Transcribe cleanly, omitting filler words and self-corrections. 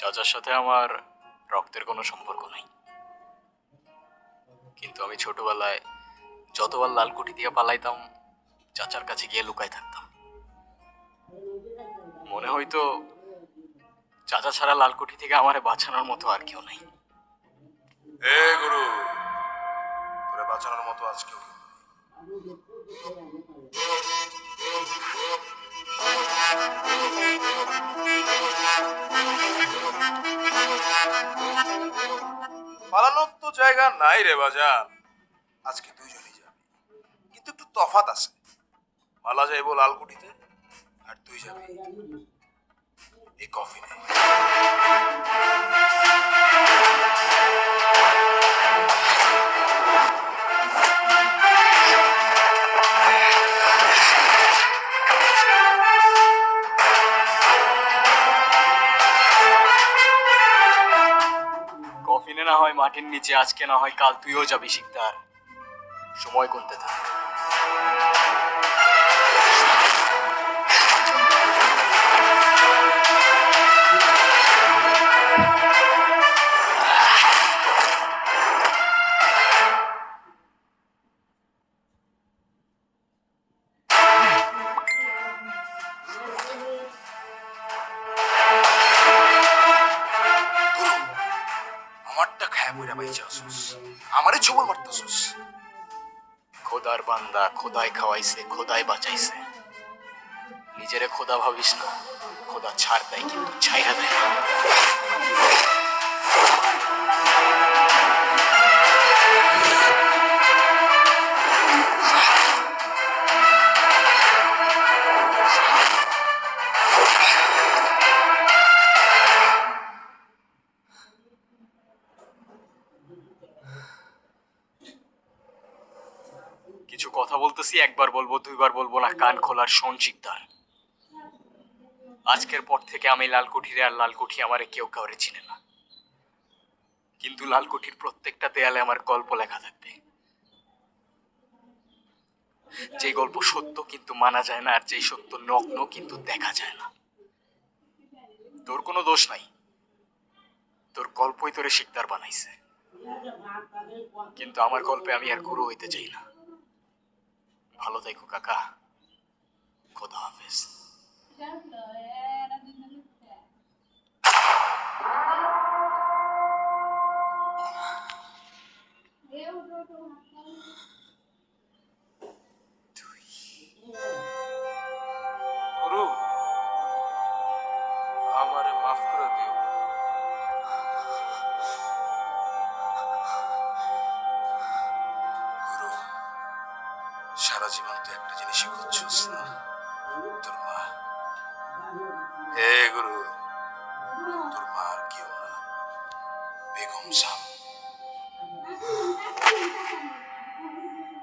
চাচার সাথে আমার রক্তের কোনো সম্পর্ক নাই, কিন্তু আমি ছোটবেলায় যতবার লালকুঠি দিয়ে পালাইতাম চাচার কাছে গিয়ে লুকাই থাকতাম। মনে হইতো চাচা ছাড়া লালকুঠি থেকে আমারে বাঁচানোর মতো আর কেউ নাই। এ গুরু, তোরে বাঁচানোর মতো আজ কেউ নেই। পালানোর তো জায়গা নাই রে বাজান। আজকে দুইজনই যাবি, কিন্তু একটু তফাৎ আছে। মালা যাইব লালকুঠিতে, আর তুই যাবি এই কফিনে। কফিনে না হয় মাটির নিচে, আজকে না হয় কাল তুইও যাবি শিকদার। সময় গুনতে থাক। আমারটা খায়া বইরা বাইচা আসুস, আমারে ছবল মারতাছুস। খোদার বান্দা, খোদাই খাওয়াইছে, খোদাই বাঁচাইছে। নিজেরে খোদা ভাবিস না, খোদা ছাড় দেয় কিন্তু ছাইরা দেয় না। কিছু কথা বলতেছি, একবার বলবো দুইবার বলবো না, কান খোলার শোন শিকদার। আজকের পর থেকে আমি লালকুঠিরে আর লালকুঠি আমারে কেউ কাউরে চিনে না, কিন্তু লালকুঠির প্রত্যেকটা দেয়ালে আমার গল্প লেখা থাকবে। যে গল্প সত্য কিন্তু মানা যায় না, আর যে সত্য নগ্ন কিন্তু দেখা যায় না। তোর কোনো দোষ নাই, তোর গল্পই তোরে শিকদার বানাইছে, কিন্তু আমার গল্পে আমি আর গুরু হইতে চাই না। ভালো থাইকো কাকা, খোদা হাফেজ। গুরু, আমারে মাফ করে দিও। গুরু, সারা জীবন তো একটা জিনিসই খুঁজছিস না, তোর মা। হে গুরু, তোর মা আর কেউ না, বেগম সাম।